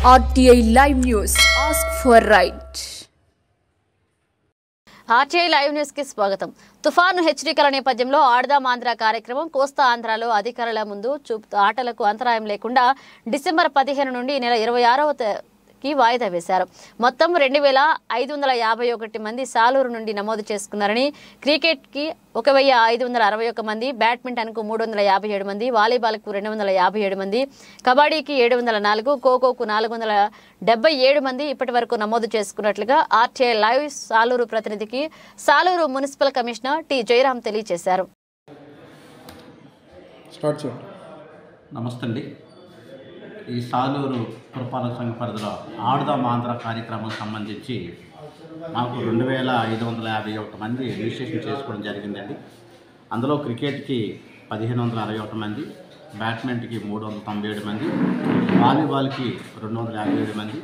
RTI Live News. Ask for right. RTI Live News కి స్వాగతం. తుఫాను హెచ్చరికల నేపథ్యంలో ఆడదాం ఆంధ్ర కార్యక్రమం కోస్తా ఆంధ్రాలో అధికారుల ముందు ఆటలకు అంతరాయం లేకుండా డిసెంబర్ 15 నుండి నెల 26వ వాయిదా వేశారు. మొత్తం 2551 మంది సాలూరు నుండి నమోదు చేసుకున్నారని, క్రికెట్కి 1561 మంది, బ్యాడ్మింటన్కు 357 మంది, వాలీబాల్కు 257 మంది, కబడ్డీకి 704, ఖోఖోకు 477 మంది ఇప్పటి వరకు నమోదు చేసుకున్నట్లుగా RTI లైవ్ సాలూరు ప్రతినిధికి Saluru municipal commissioner T Jayaram తెలియజేశారు. నమస్తే అండి. ఈ సాలూరు పురపాలక సంఘ పరిధిలో ఆడదాం ఆంధ్ర కార్యక్రమం సంబంధించి మాకు 2551 మంది రిజిస్ట్రేషన్ చేసుకోవడం జరిగిందండి. అందులో క్రికెట్కి 1561 మంది, బ్యాడ్మింటన్కి 397 మంది, వాలీబాల్కి 257 మంది,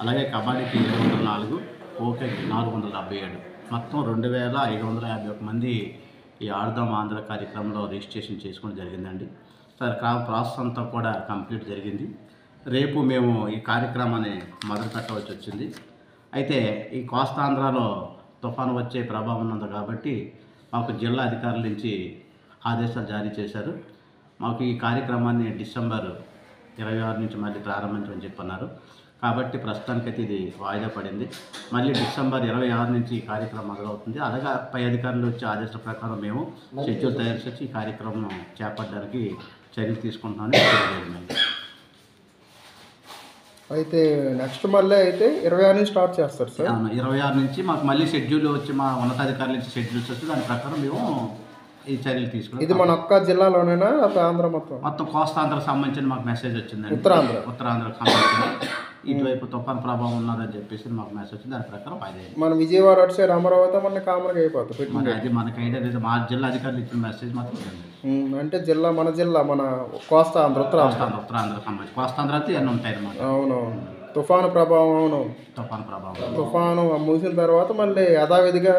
అలాగే కబడ్డీకి 704, ఖోఖోకి 477, మొత్తం 2551 మంది ఈ ఆడదాం ఆంధ్ర కార్యక్రమంలో రిజిస్ట్రేషన్ చేసుకోవడం జరిగిందండి. సార్ ప్రాసెస్ అంతా కూడా కంప్లీట్ జరిగింది. రేపు మేము ఈ కార్యక్రమాన్ని మొదలు పెట్టవలసి వచ్చింది. అయితే ఈ కోస్తాంధ్రలో తుఫాను వచ్చే ప్రభావం ఉంది కాబట్టి మాకు జిల్లా అధికారుల నుంచి ఆదేశాలు జారీ చేశారు. మాకు ఈ కార్యక్రమాన్ని డిసెంబర్ 26 నుంచి మళ్ళీ ప్రారంభించమని చెప్పన్నారు. కాబట్టి ప్రస్తుతానికైతే ఇది వాయిదా పడింది. మళ్ళీ డిసెంబర్ 26 నుంచి ఈ కార్యక్రమం మొదలవుతుంది. అలాగే పై అధికారులు వచ్చే ఆదేశాల ప్రకారం మేము షెడ్యూల్ తయారు చేసి ఈ కార్యక్రమం చేపట్టడానికి చర్యలు తీసుకుంటామని తెలియజేయండి. అయితే నెక్స్ట్ మళ్ళీ అయితే 26 నుంచి స్టార్ట్ చేస్తారు సార్. 26 నుంచి మాకు మళ్ళీ షెడ్యూల్ వచ్చి మా ఉన్నతాధికారుల నుంచి షెడ్యూల్స్ వస్తే దాని ప్రకారం మేము ఈ చర్యలు తీసుకుంటాం. ఇది మన ఒక్క జిల్లాలోనేనా ఆంధ్ర మొత్తం కోస్తాంధ్రకు సంబంధించిన మాకు మెసేజ్ వచ్చిందండి. ఉత్తరాంధ్రకు సంబంధించిన ఇటువైపు తుఫాన్ ప్రభావం ఉన్నదని చెప్పేసి మాకు మెసేజ్ వచ్చింది. దాని ప్రకారం వాయిదా. మన విజయవాడ అటు సైడ్ అమరావతి మన కామన్గా అయిపోతుంది. అది మనకి ఐడియా లేదు. మా జిల్లా అధికారులు ఇచ్చిన మెసేజ్ మాత్రం అంటే మన కోస్తాంధ్ర ఉత్తరాంధ్ర సంబంధించి కోస్తాంధ్ర అయితే అన్నీ ఉంటాయి అన్నమాట. అవునవును. తుఫాను ప్రభావం తుఫాను ముగిసిన తర్వాత మళ్ళీ యథావిధిగా